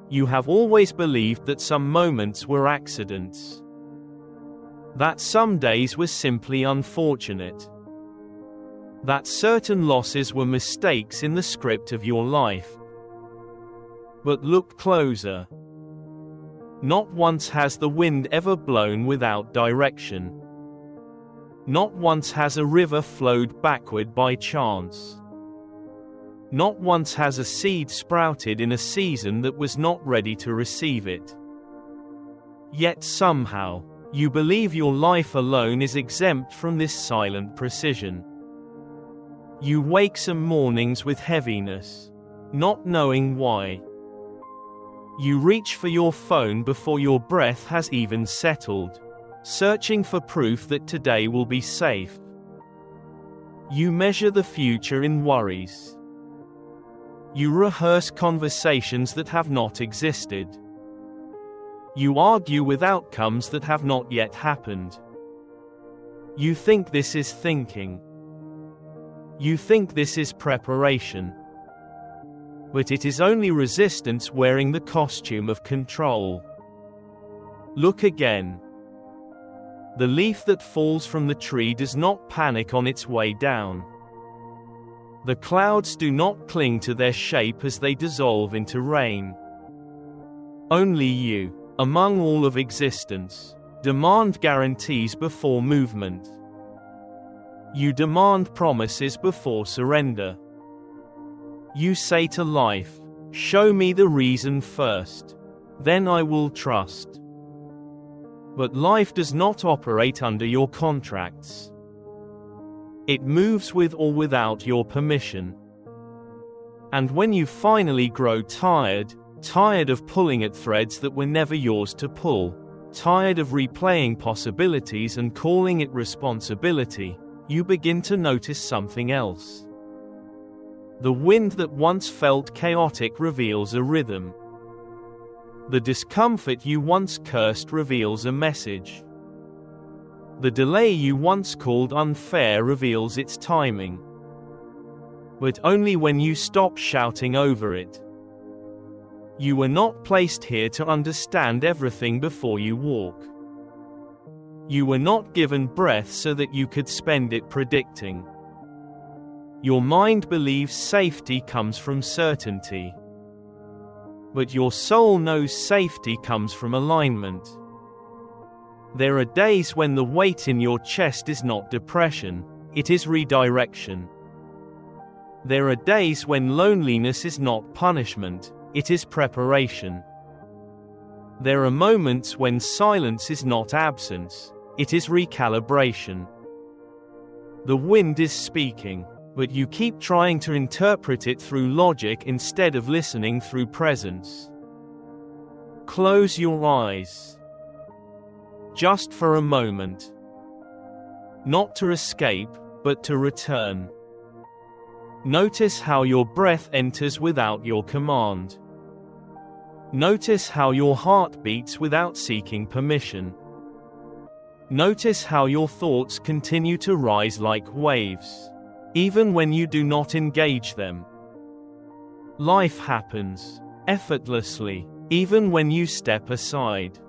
You have always believed that some moments were accidents. That some days were simply unfortunate. That certain losses were mistakes in the script of your life. But look closer. Not once has the wind ever blown without direction. Not once has a river flowed backward by chance. Not once has a seed sprouted in a season that was not ready to receive it. Yet somehow, you believe your life alone is exempt from this silent precision. You wake some mornings with heaviness, not knowing why. You reach for your phone before your breath has even settled, searching for proof that today will be safe. You measure the future in worries. You rehearse conversations that have not existed. You argue with outcomes that have not yet happened. You think this is thinking. You think this is preparation. But it is only resistance wearing the costume of control. Look again. The leaf that falls from the tree does not panic on its way down. The clouds do not cling to their shape as they dissolve into rain. Only you, among all of existence, demand guarantees before movement. You demand promises before surrender. You say to life, "Show me the reason first. Then I will trust." But life does not operate under your contracts. It moves with or without your permission. And when you finally grow tired of pulling at threads that were never yours to pull, tired of replaying possibilities and calling it responsibility, you begin to notice something else. The wind that once felt chaotic reveals a rhythm. The discomfort you once cursed reveals a message. The delay you once called unfair reveals its timing. But only when you stop shouting over it. You were not placed here to understand everything before you walk. You were not given breath so that you could spend it predicting. Your mind believes safety comes from certainty. But your soul knows safety comes from alignment. There are days when the weight in your chest is not depression, it is redirection. There are days when loneliness is not punishment, it is preparation. There are moments when silence is not absence, it is recalibration. The wind is speaking, but you keep trying to interpret it through logic instead of listening through presence. Close your eyes. Just for a moment. Not to escape, but to return. Notice how your breath enters without your command. Notice how your heart beats without seeking permission. Notice how your thoughts continue to rise like waves, even when you do not engage them. Life happens, effortlessly, even when you step aside.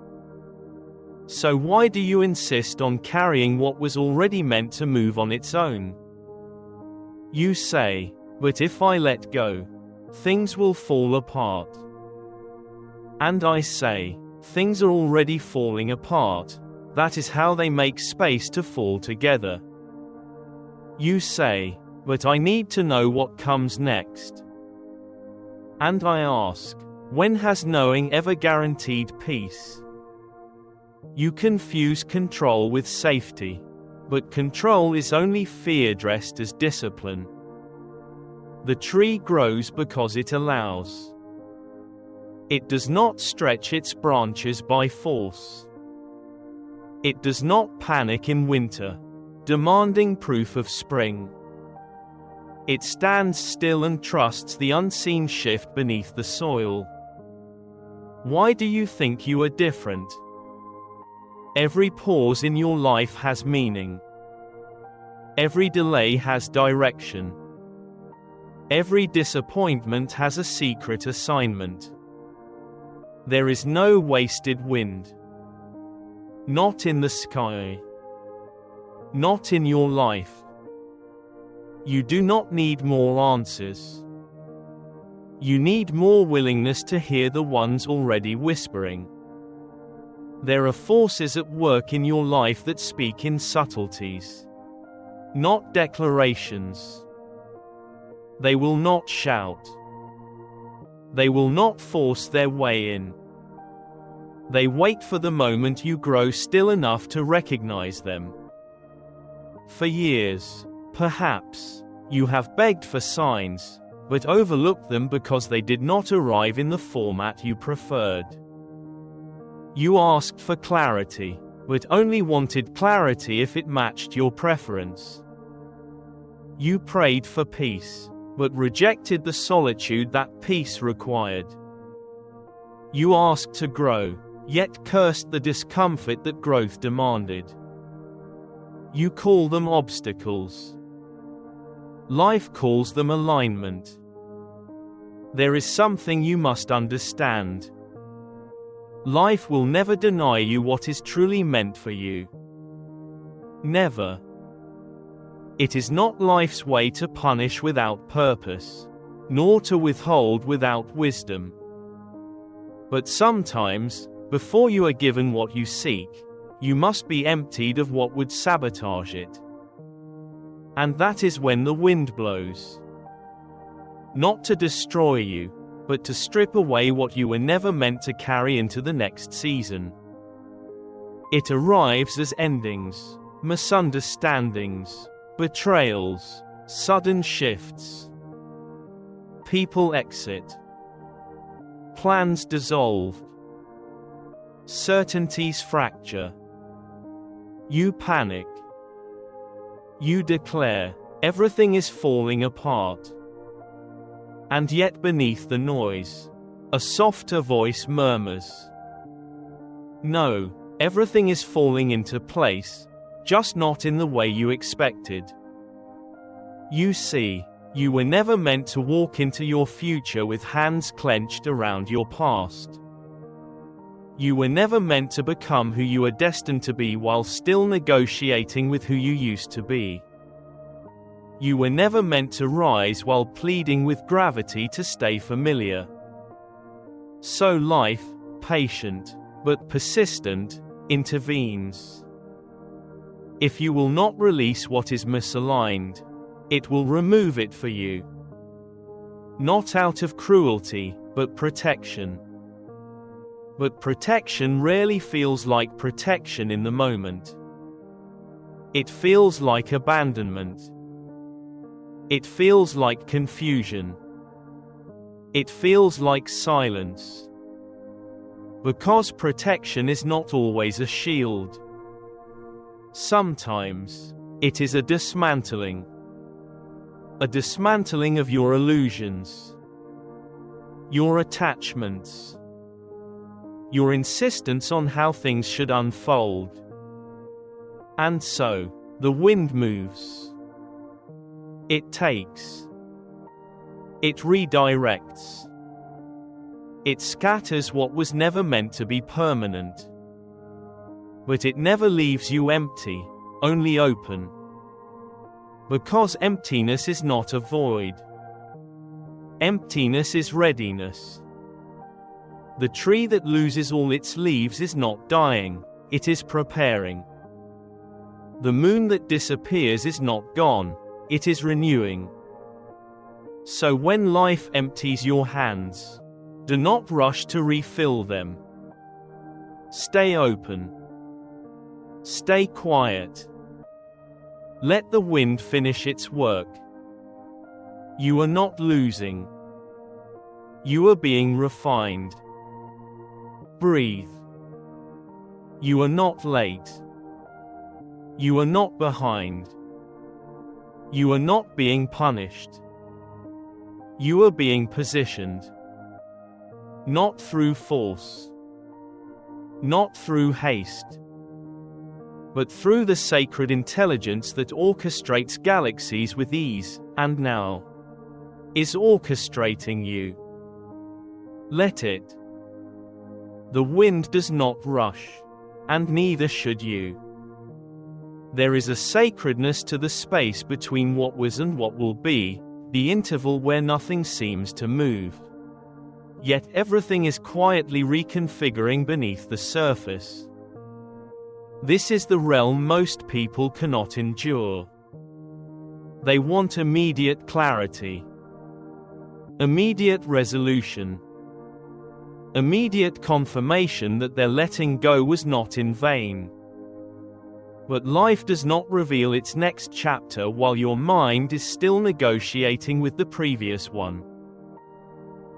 So why do you insist on carrying what was already meant to move on its own? You say, "But if I let go, things will fall apart." And I say, things are already falling apart. That is how they make space to fall together. You say, "But I need to know what comes next." And I ask, when has knowing ever guaranteed peace? You confuse control with safety. But control is only fear dressed as discipline. The tree grows because it allows. It does not stretch its branches by force. It does not panic in winter, demanding proof of spring. It stands still and trusts the unseen shift beneath the soil. Why do you think you are different? Every pause in your life has meaning. Every delay has direction. Every disappointment has a secret assignment. There is no wasted wind. Not in the sky. Not in your life. You do not need more answers. You need more willingness to hear the ones already whispering. There are forces at work in your life that speak in subtleties, not declarations. They will not shout. They will not force their way in. They wait for the moment you grow still enough to recognize them. For years, perhaps, you have begged for signs, but overlooked them because they did not arrive in the format you preferred. You asked for clarity, but only wanted clarity if it matched your preference. You prayed for peace, but rejected the solitude that peace required. You asked to grow, yet cursed the discomfort that growth demanded. You call them obstacles. Life calls them alignment. There is something you must understand. Life will never deny you what is truly meant for you. Never. It is not life's way to punish without purpose, nor to withhold without wisdom. But sometimes, before you are given what you seek, you must be emptied of what would sabotage it. And that is when the wind blows. Not to destroy you, but to strip away what you were never meant to carry into the next season. It arrives as endings, misunderstandings, betrayals, sudden shifts. People exit. Plans dissolve. Certainties fracture. You panic. You declare, everything is falling apart. And yet beneath the noise, a softer voice murmurs. No, everything is falling into place, just not in the way you expected. You see, you were never meant to walk into your future with hands clenched around your past. You were never meant to become who you are destined to be while still negotiating with who you used to be. You were never meant to rise while pleading with gravity to stay familiar. So life, patient, but persistent, intervenes. If you will not release what is misaligned, it will remove it for you. Not out of cruelty, but protection. But protection rarely feels like protection in the moment. It feels like abandonment. It feels like confusion. It feels like silence. Because protection is not always a shield. Sometimes, it is a dismantling. A dismantling of your illusions. Your attachments. Your insistence on how things should unfold. And so, the wind moves. It takes. It redirects. It scatters what was never meant to be permanent. But it never leaves you empty, only open. Because emptiness is not a void. Emptiness is readiness. The tree that loses all its leaves is not dying, it is preparing. The moon that disappears is not gone, it is renewing. So when life empties your hands, do not rush to refill them. Stay open. Stay quiet. Let the wind finish its work. You are not losing. You are being refined. Breathe. You are not late. You are not behind. You are not being punished. You are being positioned. Not through force. Not through haste. But through the sacred intelligence that orchestrates galaxies with ease, and now is orchestrating you. Let it. The wind does not rush. And neither should you. There is a sacredness to the space between what was and what will be, the interval where nothing seems to move. Yet everything is quietly reconfiguring beneath the surface. This is the realm most people cannot endure. They want immediate clarity, immediate resolution, immediate confirmation that their letting go was not in vain. But life does not reveal its next chapter while your mind is still negotiating with the previous one.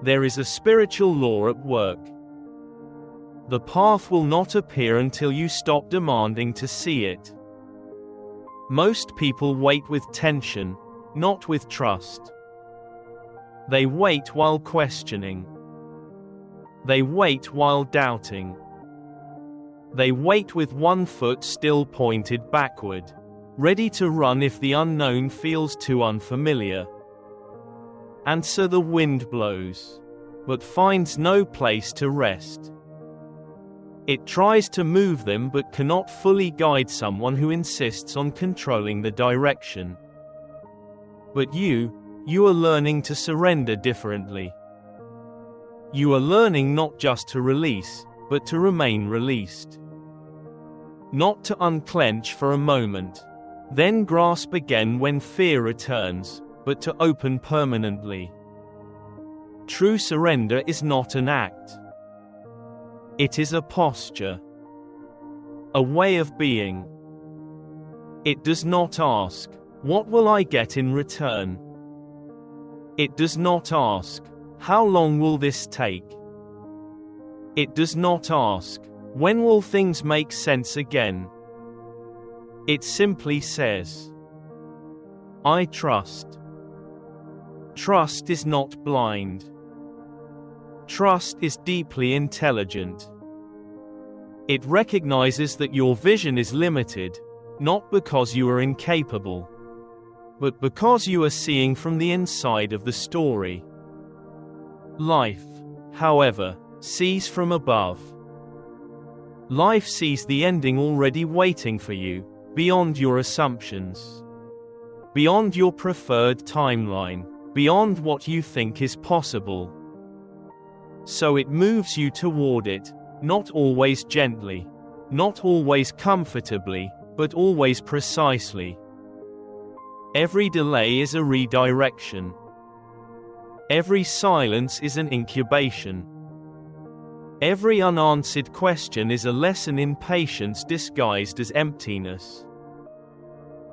There is a spiritual law at work. The path will not appear until you stop demanding to see it. Most people wait with tension, not with trust. They wait while questioning. They wait while doubting. They wait with one foot still pointed backward, ready to run if the unknown feels too unfamiliar. And so the wind blows, but finds no place to rest. It tries to move them but cannot fully guide someone who insists on controlling the direction. But you are learning to surrender differently. You are learning not just to release, but to remain released. Not to unclench for a moment, then grasp again when fear returns, but to open permanently. True surrender is not an act. It is a posture, a way of being. It does not ask, "What will I get in return?" It does not ask, "How long will this take?" It does not ask, "When will things make sense again?" It simply says, "I trust." Trust is not blind. Trust is deeply intelligent. It recognizes that your vision is limited, not because you are incapable, but because you are seeing from the inside of the story. Life, however, sees from above. Life sees the ending already waiting for you, beyond your assumptions, beyond your preferred timeline, beyond what you think is possible. So it moves you toward it, not always gently, not always comfortably, but always precisely. Every delay is a redirection. Every silence is an incubation. Every unanswered question is a lesson in patience disguised as emptiness.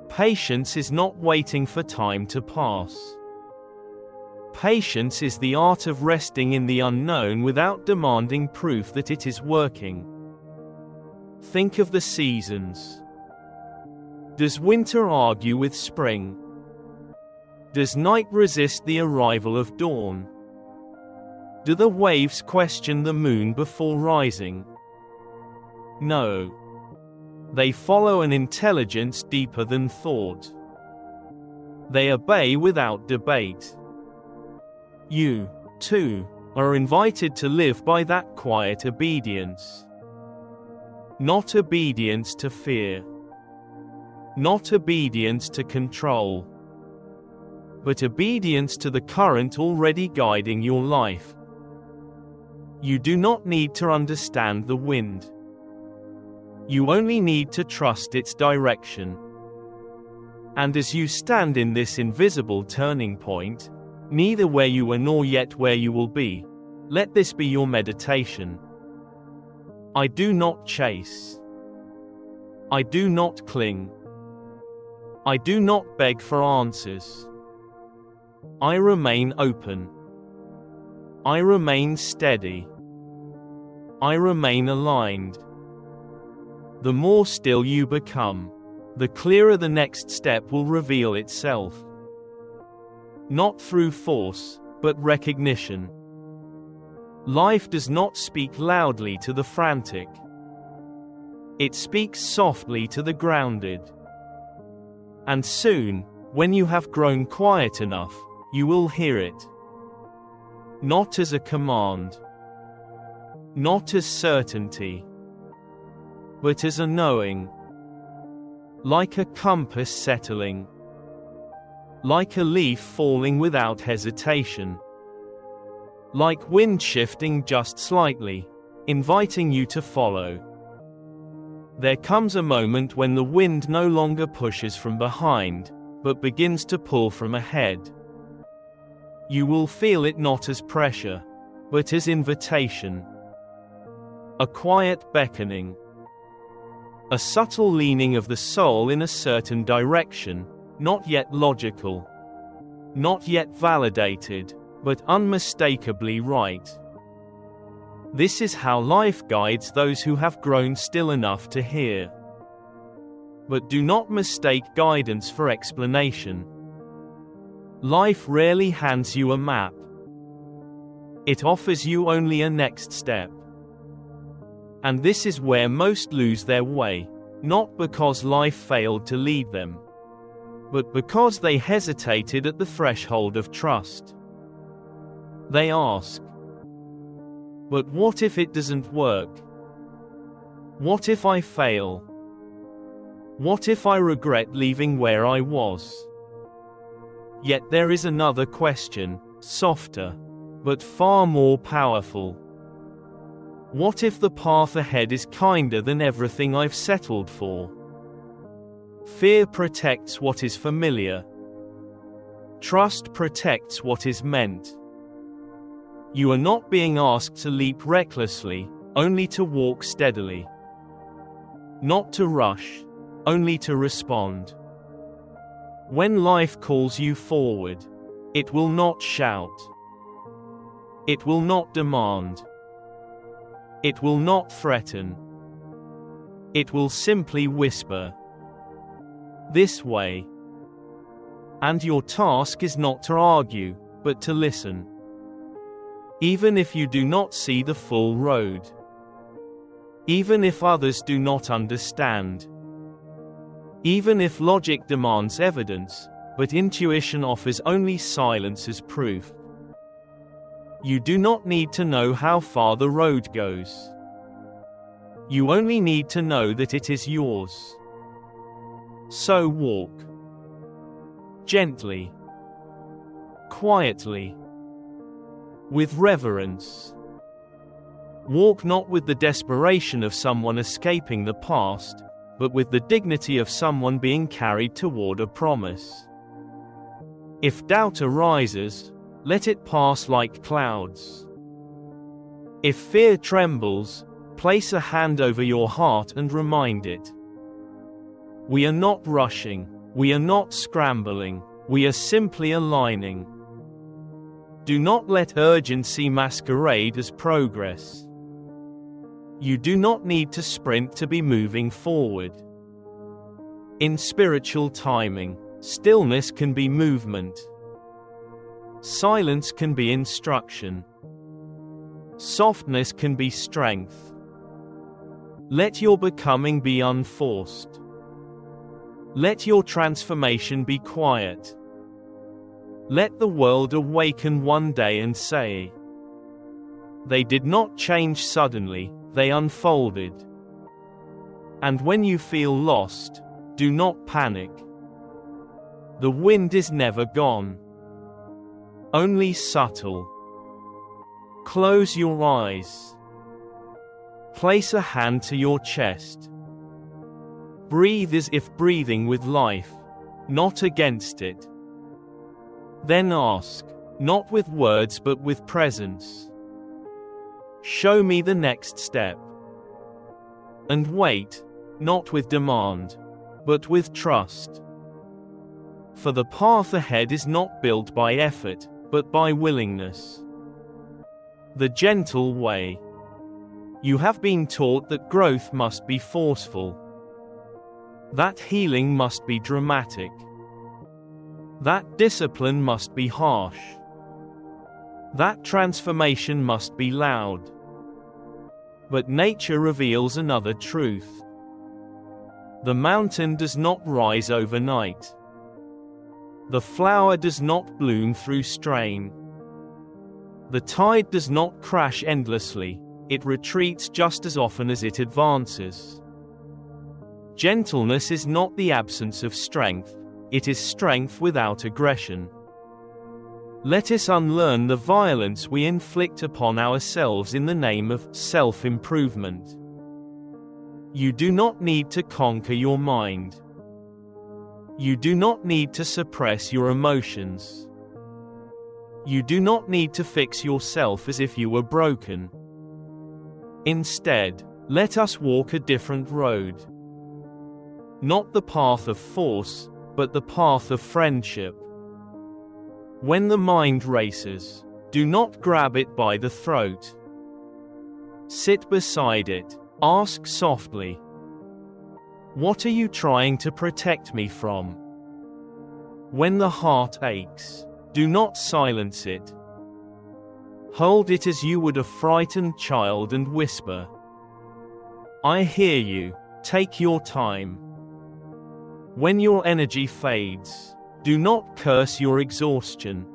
Patience is not waiting for time to pass. Patience is the art of resting in the unknown without demanding proof that it is working. Think of the seasons. Does winter argue with spring? Does night resist the arrival of dawn? Do the waves question the moon before rising? No. They follow an intelligence deeper than thought. They obey without debate. You, too, are invited to live by that quiet obedience. Not obedience to fear. Not obedience to control. But obedience to the current already guiding your life. You do not need to understand the wind. You only need to trust its direction. And as you stand in this invisible turning point, neither where you are nor yet where you will be, let this be your meditation. I do not chase. I do not cling. I do not beg for answers. I remain open. I remain steady. I remain aligned. The more still you become, the clearer the next step will reveal itself. Not through force, but recognition. Life does not speak loudly to the frantic. It speaks softly to the grounded. And soon, when you have grown quiet enough, you will hear it. Not as a command. not as certainty, but as a knowing, like a compass settling, like a leaf falling without hesitation, like wind shifting just slightly, inviting you to follow. There comes a moment when the wind no longer pushes from behind, but begins to pull from ahead. You will feel it not as pressure, but as invitation. A quiet beckoning. A subtle leaning of the soul in a certain direction, not yet logical, not yet validated, but unmistakably right. This is how life guides those who have grown still enough to hear. But do not mistake guidance for explanation. Life rarely hands you a map. It offers you only a next step. And this is where most lose their way, not because life failed to lead them, but because they hesitated at the threshold of trust. They ask, "But what if it doesn't work? What if I fail? What if I regret leaving where I was?" Yet there is another question, softer, but far more powerful. What if the path ahead is kinder than everything I've settled for? Fear protects what is familiar. Trust protects what is meant. You are not being asked to leap recklessly, only to walk steadily. Not to rush, only to respond. When life calls you forward, it will not shout. It will not demand. It will not threaten. It will simply whisper, "This way." And your task is not to argue, but to listen. Even if you do not see the full road. Even if others do not understand. Even if logic demands evidence, but intuition offers only silence as proof. You do not need to know how far the road goes. You only need to know that it is yours. So walk. Gently. Quietly. With reverence. Walk not with the desperation of someone escaping the past, but with the dignity of someone being carried toward a promise. If doubt arises, let it pass like clouds. If fear trembles, place a hand over your heart and remind it. We are not rushing, we are not scrambling, we are simply aligning. Do not let urgency masquerade as progress. You do not need to sprint to be moving forward. In spiritual timing, stillness can be movement. Silence can be instruction. Softness can be strength. Let your becoming be unforced. Let your transformation be quiet. Let the world awaken one day and say, "They did not change suddenly, they unfolded." And when you feel lost, do not panic. The wind is never gone. Only subtle. Close your eyes. Place a hand to your chest. Breathe as if breathing with life, not against it. Then ask, not with words but with presence, "Show me the next step." And wait, not with demand, but with trust. For the path ahead is not built by effort, but by willingness. The gentle way. You have been taught that growth must be forceful. That healing must be dramatic. That discipline must be harsh. That transformation must be loud. But nature reveals another truth. The mountain does not rise overnight. The flower does not bloom through strain. The tide does not crash endlessly, it retreats just as often as it advances. Gentleness is not the absence of strength, it is strength without aggression. Let us unlearn the violence we inflict upon ourselves in the name of self-improvement. You do not need to conquer your mind. You do not need to suppress your emotions. You do not need to fix yourself as if you were broken. Instead, let us walk a different road. Not the path of force, but the path of friendship. When the mind races, do not grab it by the throat. Sit beside it, ask softly, "What are you trying to protect me from?" When the heart aches, do not silence it. Hold it as you would a frightened child and whisper, "I hear you, take your time." When your energy fades, do not curse your exhaustion.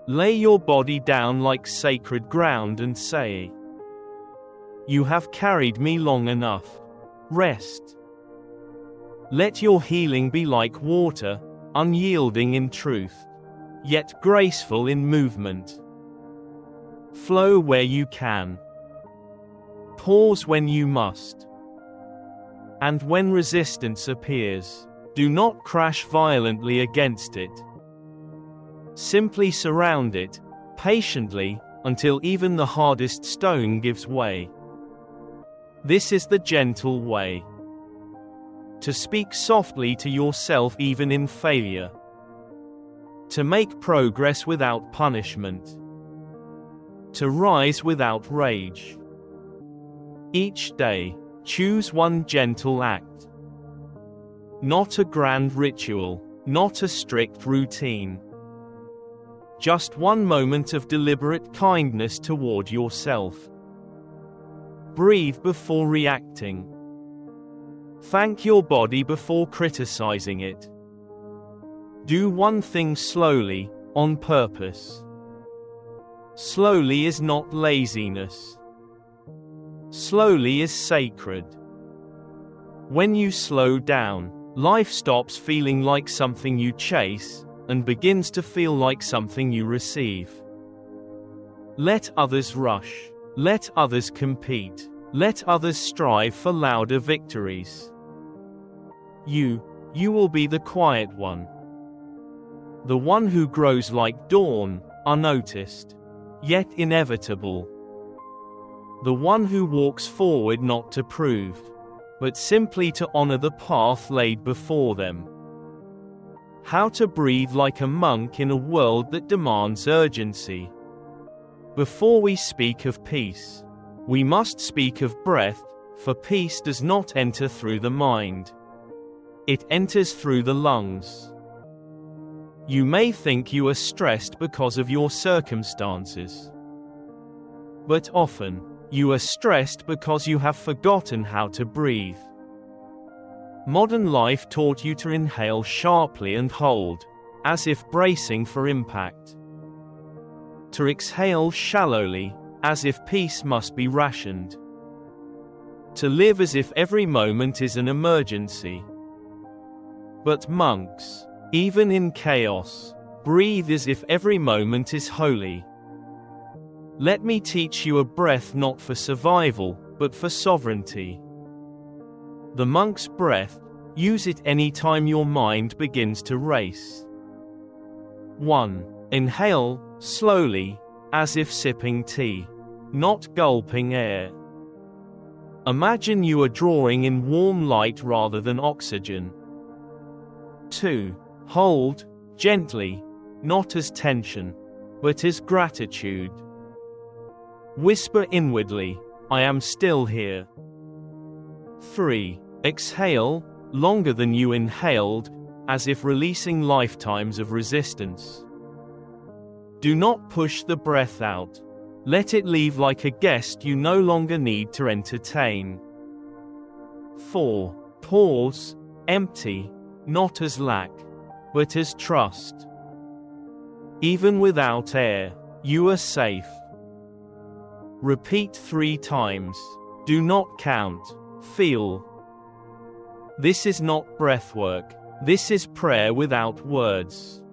Lay your body down like sacred ground and say, "You have carried me long enough. Rest." Let your healing be like water, unyielding in truth, yet graceful in movement. Flow where you can. Pause when you must. And when resistance appears, do not crash violently against it. Simply surround it, patiently, until even the hardest stone gives way. This is the gentle way. To speak softly to yourself even in failure. To make progress without punishment. To rise without rage. Each day, choose one gentle act. Not a grand ritual, not a strict routine. Just one moment of deliberate kindness toward yourself. Breathe before reacting. Thank your body before criticizing it. Do one thing slowly, on purpose. Slowly is not laziness. Slowly is sacred. When you slow down, life stops feeling like something you chase, and begins to feel like something you receive. Let others rush. Let others compete. Let others strive for louder victories. You will be the quiet one. The one who grows like dawn, unnoticed, yet inevitable. The one who walks forward not to prove, but simply to honor the path laid before them. How to breathe like a monk in a world that demands urgency. Before we speak of peace, we must speak of breath, for peace does not enter through the mind. It enters through the lungs. You may think you are stressed because of your circumstances. But often, you are stressed because you have forgotten how to breathe. Modern life taught you to inhale sharply and hold, as if bracing for impact. To exhale shallowly, as if peace must be rationed. To live as if every moment is an emergency. But monks, even in chaos, breathe as if every moment is holy. Let me teach you a breath not for survival, but for sovereignty. The monk's breath, use it anytime your mind begins to race. 1. Inhale, slowly, as if sipping tea, not gulping air. Imagine you are drawing in warm light rather than oxygen. 2. Hold, gently, not as tension, but as gratitude. Whisper inwardly, "I am still here." 3. Exhale, longer than you inhaled, as if releasing lifetimes of resistance. Do not push the breath out. Let it leave like a guest you no longer need to entertain. 4. Pause, empty, not as lack, but as trust. Even without air, you are safe. Repeat 3 times. Do not count. Feel. This is not breathwork. This is prayer without words.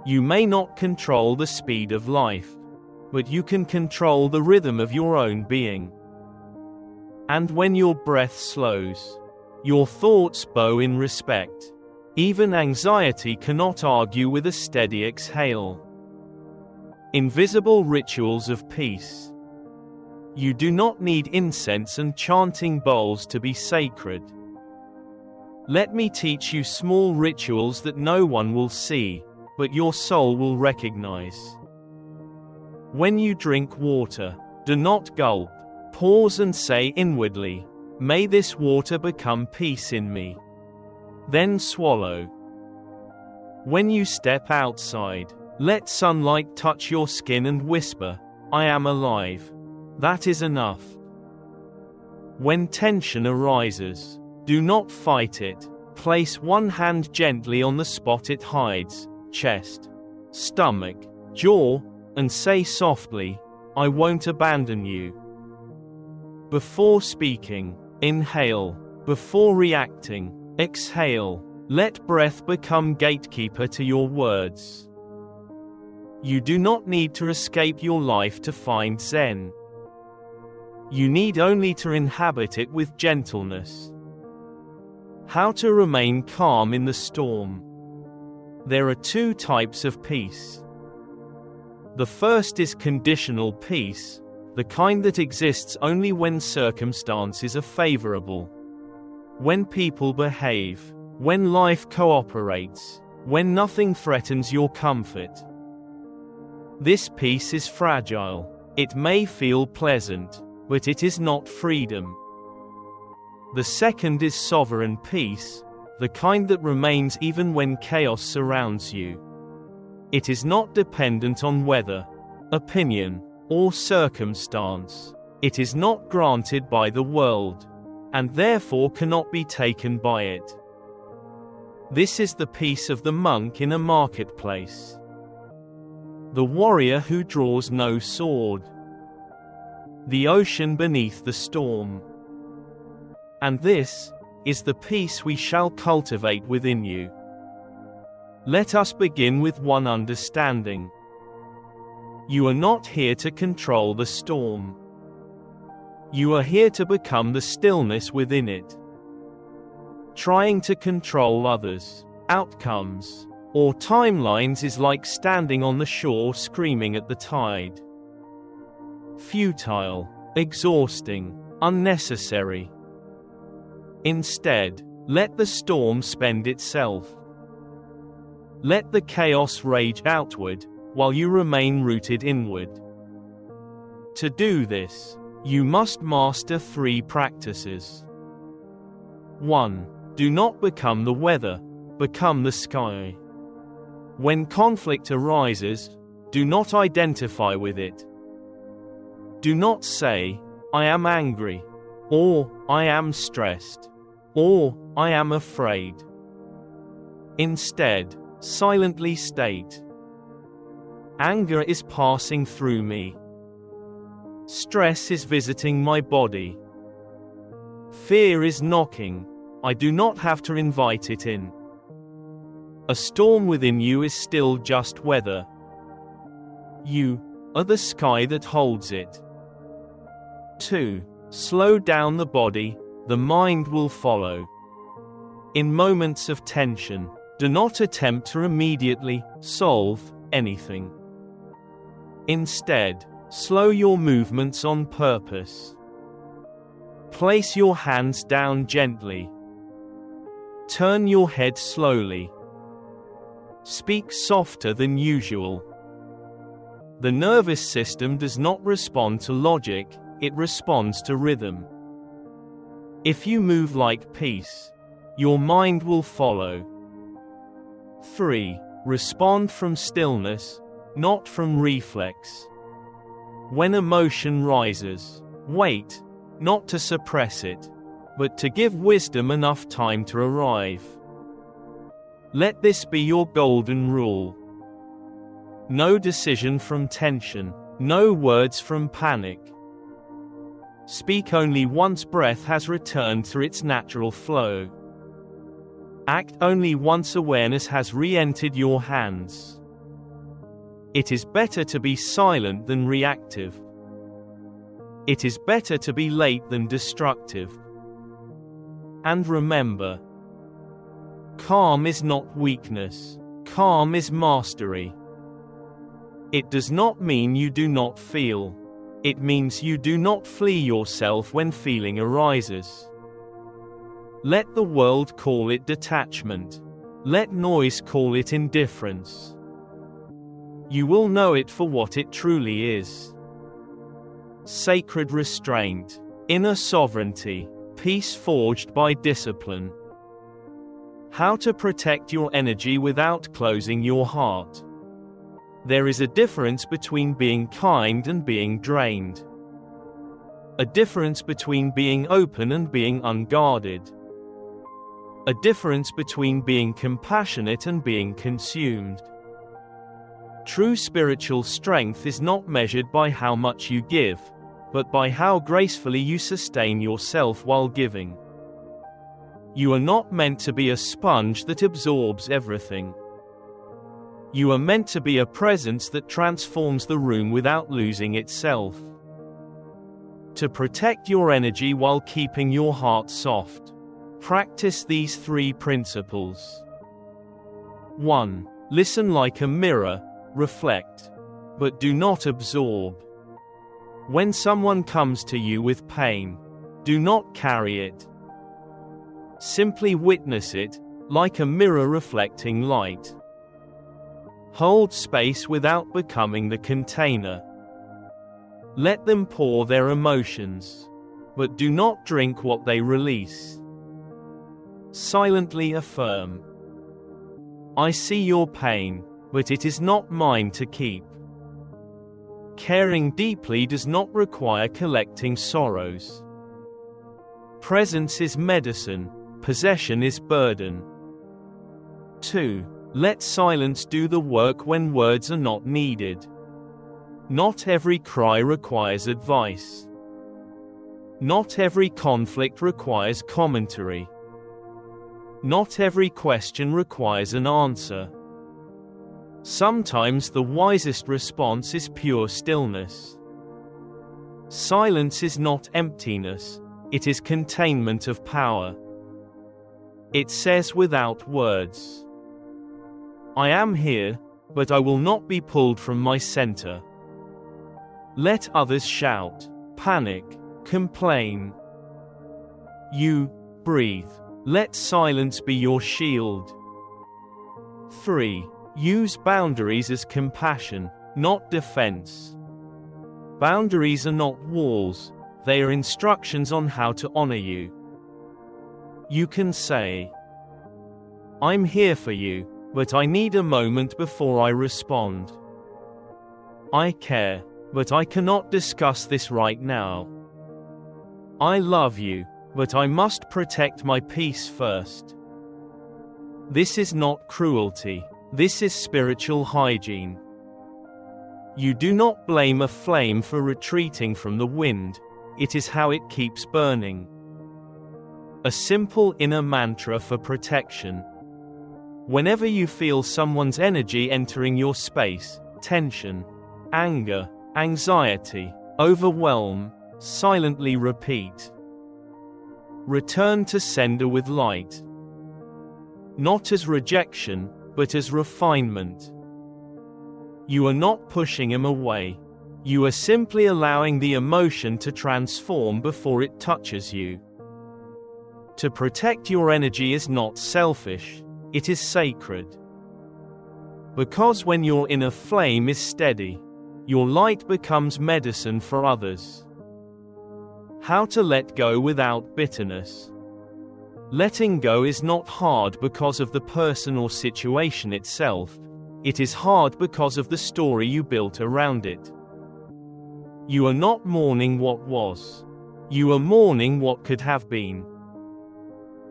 You may not control the speed of life, but you can control the rhythm of your own being. And when your breath slows, your thoughts bow in respect. Even anxiety cannot argue with a steady exhale. Invisible rituals of peace. You do not need incense and chanting bowls to be sacred. Let me teach you small rituals that no one will see, but your soul will recognize. When you drink water, do not gulp. Pause and say inwardly, "May this water become peace in me." Then swallow. When you step outside, let sunlight touch your skin and whisper, "I am alive." That is enough. When tension arises, do not fight it. Place one hand gently on the spot it hides, chest, stomach, jaw, and say softly, "I won't abandon you." Before speaking, inhale. Before reacting, exhale. Let breath become gatekeeper to your words. You do not need to escape your life to find Zen. You need only to inhabit it with gentleness. How to remain calm in the storm. There are 2 types of peace. The first is conditional peace, the kind that exists only when circumstances are favorable. When people behave, when life cooperates, when nothing threatens your comfort. This peace is fragile. It may feel pleasant, but it is not freedom. The second is sovereign peace, the kind that remains even when chaos surrounds you. It is not dependent on weather, opinion, or circumstance. It is not granted by the world, and therefore cannot be taken by it. This is the peace of the monk in a marketplace. The warrior who draws no sword. The ocean beneath the storm. And this is the peace we shall cultivate within you. Let us begin with one understanding. You are not here to control the storm. You are here to become the stillness within it. Trying to control others, outcomes, or timelines is like standing on the shore screaming at the tide. Futile, exhausting, unnecessary. Instead, let the storm spend itself. Let the chaos rage outward, while you remain rooted inward. To do this, you must master 3 practices. 1. Do not become the weather, become the sky. When conflict arises, do not identify with it. Do not say, "I am angry," or "I am stressed," or "I am afraid." Instead, silently state, "Anger is passing through me. Stress is visiting my body. Fear is knocking. I do not have to invite it in. A storm within you is still just weather. You are the sky that holds it." 2. Slow down the body, the mind will follow. In moments of tension, do not attempt to immediately solve anything. Instead, slow your movements on purpose. Place your hands down gently. Turn your head slowly. Speak softer than usual. The nervous system does not respond to logic, it responds to rhythm. If you move like peace, your mind will follow. 3. Respond from stillness, not from reflex. When emotion rises, wait, not to suppress it, but to give wisdom enough time to arrive. Let this be your golden rule. No decision from tension, No words from panic. Speak only once breath has returned to its natural flow. Act only once awareness has re-entered your hands. It is better to be silent than reactive. It is better to be late than destructive. And remember, calm is not weakness. Calm is mastery. It does not mean you do not feel. It means you do not flee yourself when feeling arises. Let the world call it detachment. Let noise call it indifference. You will know it for what it truly is. Sacred restraint, inner sovereignty, peace forged by discipline. How to protect your energy without closing your heart. There is a difference between being kind and being drained. A difference between being open and being unguarded. A difference between being compassionate and being consumed. True spiritual strength is not measured by how much you give, but by how gracefully you sustain yourself while giving. You are not meant to be a sponge that absorbs everything. You are meant to be a presence that transforms the room without losing itself. To protect your energy while keeping your heart soft, practice these 3 principles. 1. Listen like a mirror, reflect, but do not absorb. When someone comes to you with pain, do not carry it. Simply witness it, like a mirror reflecting light. Hold space without becoming the container. Let them pour their emotions, but do not drink what they release. Silently affirm, I see your pain, but it is not mine to keep. Caring deeply does not require collecting sorrows. Presence is medicine, possession is burden. 2. Let silence do the work when words are not needed. Not every cry requires advice. Not every conflict requires commentary. Not every question requires an answer. Sometimes the wisest response is pure stillness. Silence is not emptiness, it is containment of power. It says without words, I am here, but I will not be pulled from my center. Let others shout, panic, complain. You breathe. Let silence be your shield. 3. Use boundaries as compassion, not defense. Boundaries are not walls, they are instructions on how to honor you. You can say, I'm here for you, but I need a moment before I respond. I care, but I cannot discuss this right now. I love you, but I must protect my peace first. This is not cruelty, this is spiritual hygiene. You do not blame a flame for retreating from the wind, it is how it keeps burning. A simple inner mantra for protection. Whenever you feel someone's energy entering your space, tension, anger, anxiety, overwhelm, silently repeat. Return to sender with light. Not as rejection, but as refinement. You are not pushing him away. You are simply allowing the emotion to transform before it touches you. To protect your energy is not selfish, it is sacred. Because when your inner flame is steady, your light becomes medicine for others. How to let go without bitterness. Letting go is not hard because of the person or situation itself, it is hard because of the story you built around it. You are not mourning what was. You are mourning what could have been.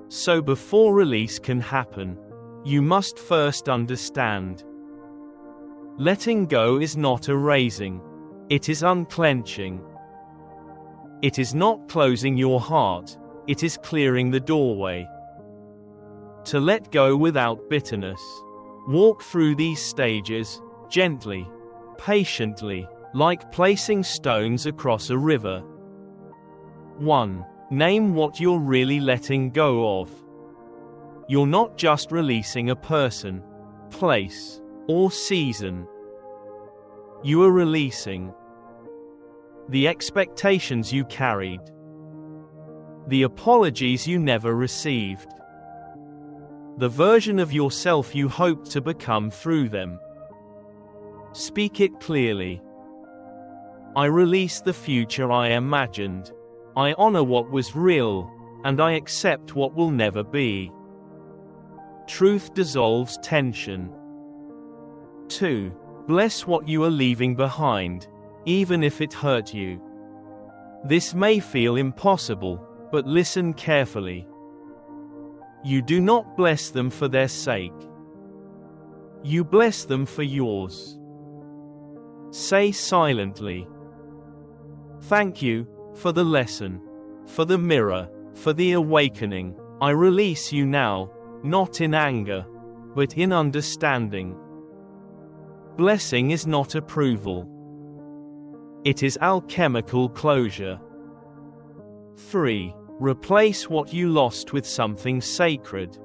So before release can happen, you must first understand. Letting go is not erasing. It is unclenching. It is not closing your heart, it is clearing the doorway. To let go without bitterness. Walk through these stages, gently, patiently, like placing stones across a river. 1. Name what you're really letting go of. You're not just releasing a person, place, or season. You are releasing the expectations you carried, the apologies you never received, the version of yourself you hoped to become through them. Speak it clearly. I release the future I imagined. I honor what was real, and I accept what will never be. Truth dissolves tension. 2. Bless what you are leaving behind, even if it hurt you. This may feel impossible, but listen carefully. You do not bless them for their sake. You bless them for yours. Say silently, "Thank you, for the lesson, for the mirror, for the awakening. I release you now, not in anger, but in understanding." Blessing is not approval. It is alchemical closure. 3. Replace what you lost with something sacred.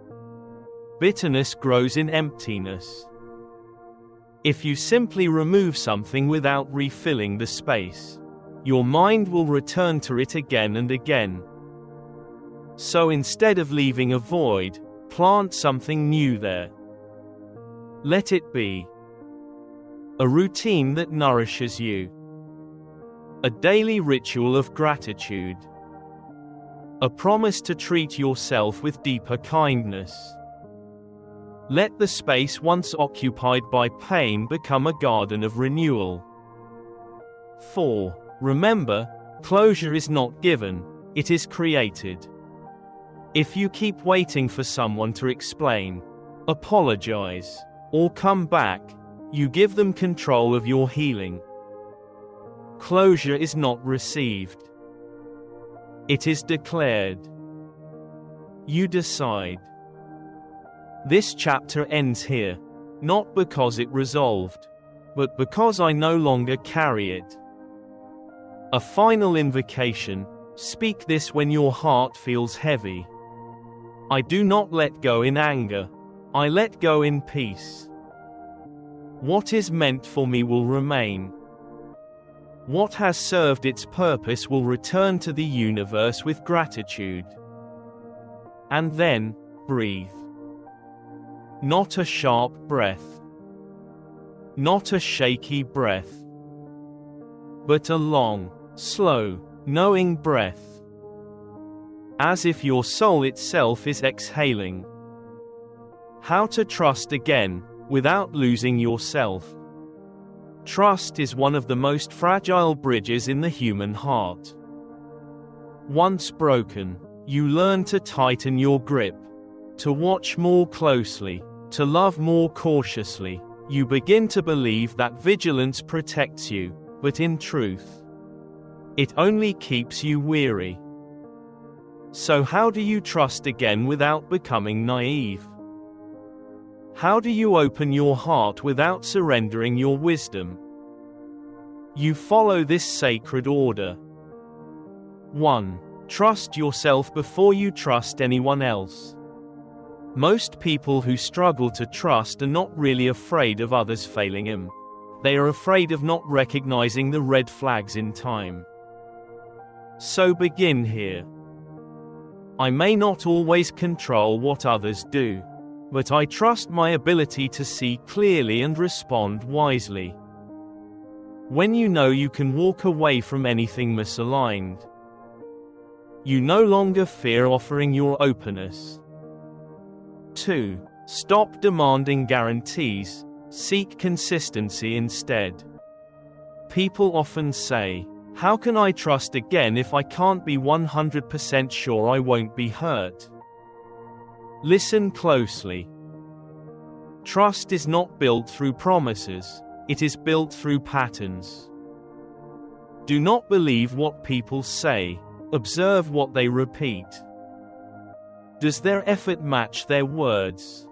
Bitterness grows in emptiness. If you simply remove something without refilling the space, your mind will return to it again and again. So instead of leaving a void, plant something new there. Let it be a routine that nourishes you, a daily ritual of gratitude, a promise to treat yourself with deeper kindness. Let the space once occupied by pain become a garden of renewal. 4. Remember, closure is not given, it is created. If you keep waiting for someone to explain, apologize, or come back, you give them control of your healing. Closure is not received. It is declared. You decide. This chapter ends here, not because it resolved, but because I no longer carry it. A final invocation, speak this when your heart feels heavy. I do not let go in anger, I let go in peace. What is meant for me will remain. What has served its purpose will return to the universe with gratitude. And then, breathe. Not a sharp breath. Not a shaky breath. But a long, slow, knowing breath. As if your soul itself is exhaling. How to trust again, without losing yourself. Trust is one of the most fragile bridges in the human heart. Once broken, you learn to tighten your grip, to watch more closely, to love more cautiously. You begin to believe that vigilance protects you, but in truth, it only keeps you weary. So how do you trust again without becoming naive? How do you open your heart without surrendering your wisdom? You follow this sacred order. 1. Trust yourself before you trust anyone else. Most people who struggle to trust are not really afraid of others failing them. They are afraid of not recognizing the red flags in time. So begin here. I may not always control what others do, but I trust my ability to see clearly and respond wisely. When you know you can walk away from anything misaligned, you no longer fear offering your openness. 2. Stop demanding guarantees, seek consistency instead. People often say, "How can I trust again if I can't be 100% sure I won't be hurt?" Listen closely. Trust is not built through promises, it is built through patterns. Do not believe what people say, observe what they repeat. Does their effort match their words?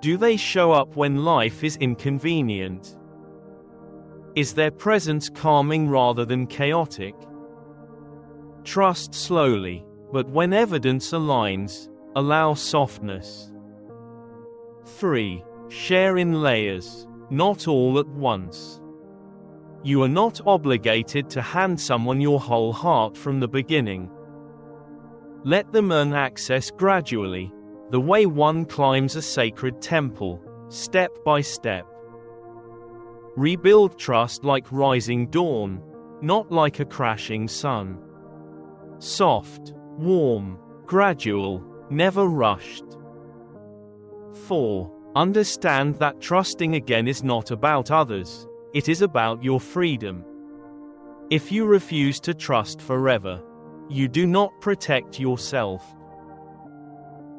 Do they show up when life is inconvenient? Is their presence calming rather than chaotic? Trust slowly, but when evidence aligns, allow softness. 3. Share in layers, not all at once. You are not obligated to hand someone your whole heart from the beginning. Let them earn access gradually, the way one climbs a sacred temple, step by step. Rebuild trust like rising dawn, not like a crashing sun. Soft, warm, gradual, never rushed. 4. Understand that trusting again is not about others, it is about your freedom. If you refuse to trust forever, you do not protect yourself.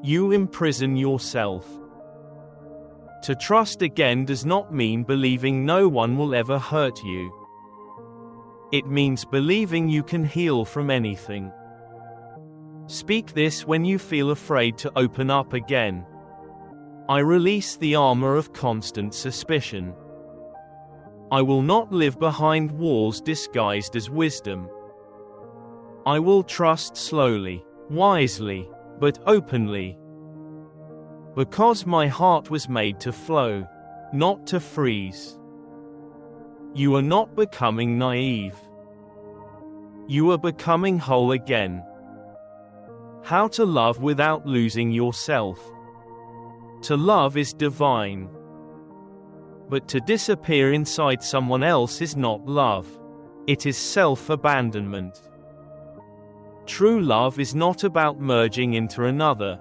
You imprison yourself. To trust again does not mean believing no one will ever hurt you. It means believing you can heal from anything. Speak this when you feel afraid to open up again. I release the armor of constant suspicion. I will not live behind walls disguised as wisdom. I will trust slowly, wisely, but openly. Because my heart was made to flow, not to freeze. You are not becoming naive. You are becoming whole again. How to love without losing yourself. To love is divine. But to disappear inside someone else is not love. It is self-abandonment. True love is not about merging into another.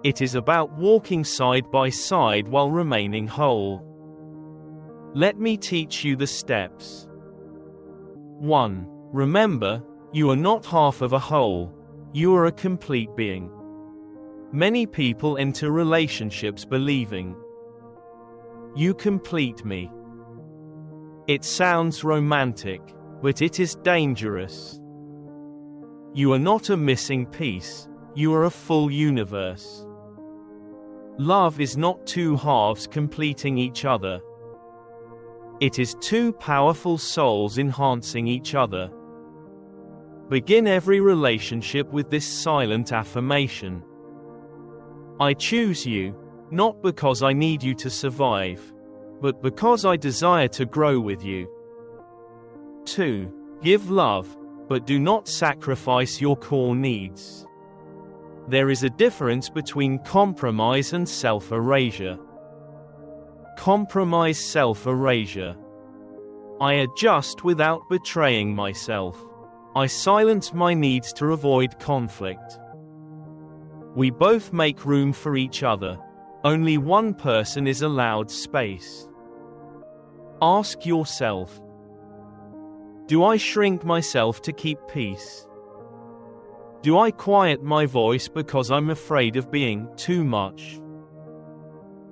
It is about walking side by side while remaining whole. Let me teach you the steps. 1. Remember, you are not half of a whole. You are a complete being. Many people enter relationships believing, "You complete me." It sounds romantic, but it is dangerous. You are not a missing piece, you are a full universe. Love is not two halves completing each other. It is two powerful souls enhancing each other. Begin every relationship with this silent affirmation. I choose you, not because I need you to survive, but because I desire to grow with you. 2. Give love, but do not sacrifice your core needs. There is a difference between compromise and self-erasure. Compromise self-erasure. I adjust without betraying myself. I silence my needs to avoid conflict. We both make room for each other. Only one person is allowed space. Ask yourself, do I shrink myself to keep peace? Do I quiet my voice because I'm afraid of being too much?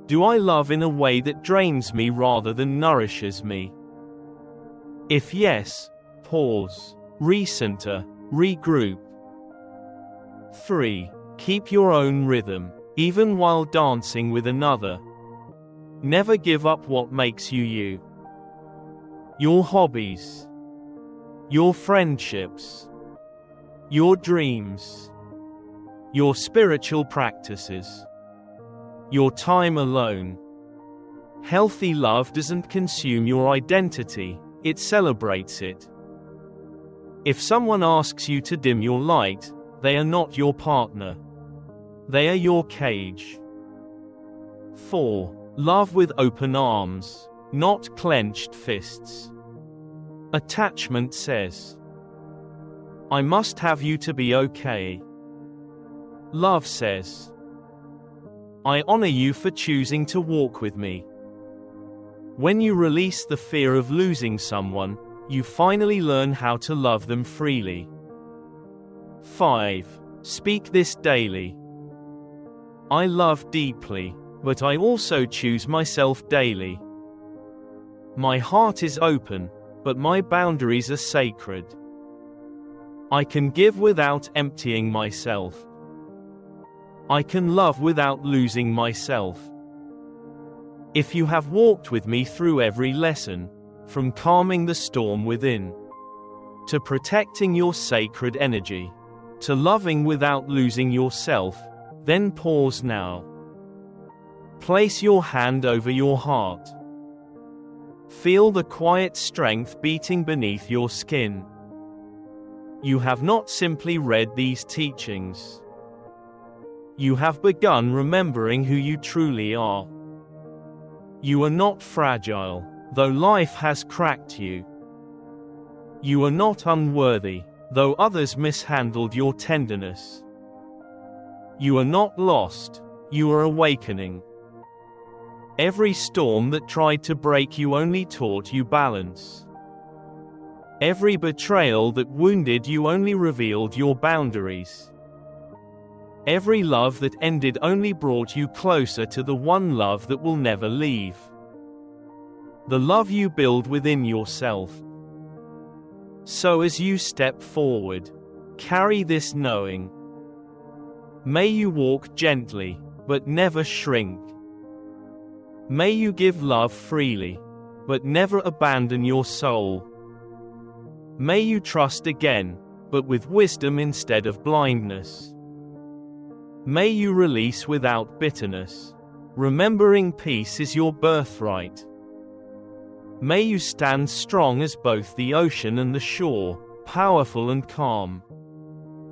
Do I love in a way that drains me rather than nourishes me? If yes, pause, recenter, regroup. 3. Keep your own rhythm, even while dancing with another. Never give up what makes you you. Your hobbies, your friendships, your dreams, your spiritual practices, your time alone. Healthy love doesn't consume your identity, it celebrates it. If someone asks you to dim your light, they are not your partner. They are your cage. 4. Love with open arms, not clenched fists. Attachment says, I must have you to be okay. Love says, I honor you for choosing to walk with me. When you release the fear of losing someone, you finally learn how to love them freely. 5. Speak this daily. I love deeply, but I also choose myself daily. My heart is open, but my boundaries are sacred. I can give without emptying myself. I can love without losing myself. If you have walked with me through every lesson, from calming the storm within, to protecting your sacred energy, to loving without losing yourself, then pause now. Place your hand over your heart. Feel the quiet strength beating beneath your skin. You have not simply read these teachings. You have begun remembering who you truly are. You are not fragile, though life has cracked you. You are not unworthy, though others mishandled your tenderness. You are not lost, you are awakening. Every storm that tried to break you only taught you balance. Every betrayal that wounded you only revealed your boundaries. Every love that ended only brought you closer to the one love that will never leave. The love you build within yourself. So as you step forward, carry this knowing. May you walk gently, but never shrink. May you give love freely, but never abandon your soul. May you trust again, but with wisdom instead of blindness. May you release without bitterness, remembering peace is your birthright. May you stand strong as both the ocean and the shore, powerful and calm,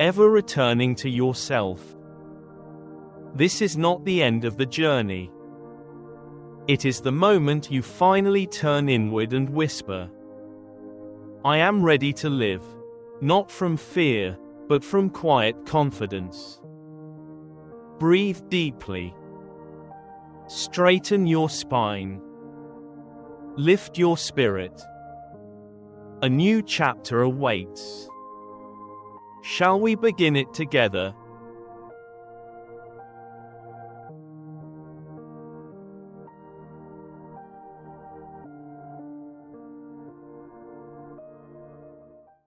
ever returning to yourself. This is not the end of the journey. It is the moment you finally turn inward and whisper, I am ready to live, not from fear, but from quiet confidence. Breathe deeply. Straighten your spine. Lift your spirit. A new chapter awaits. Shall we begin it together?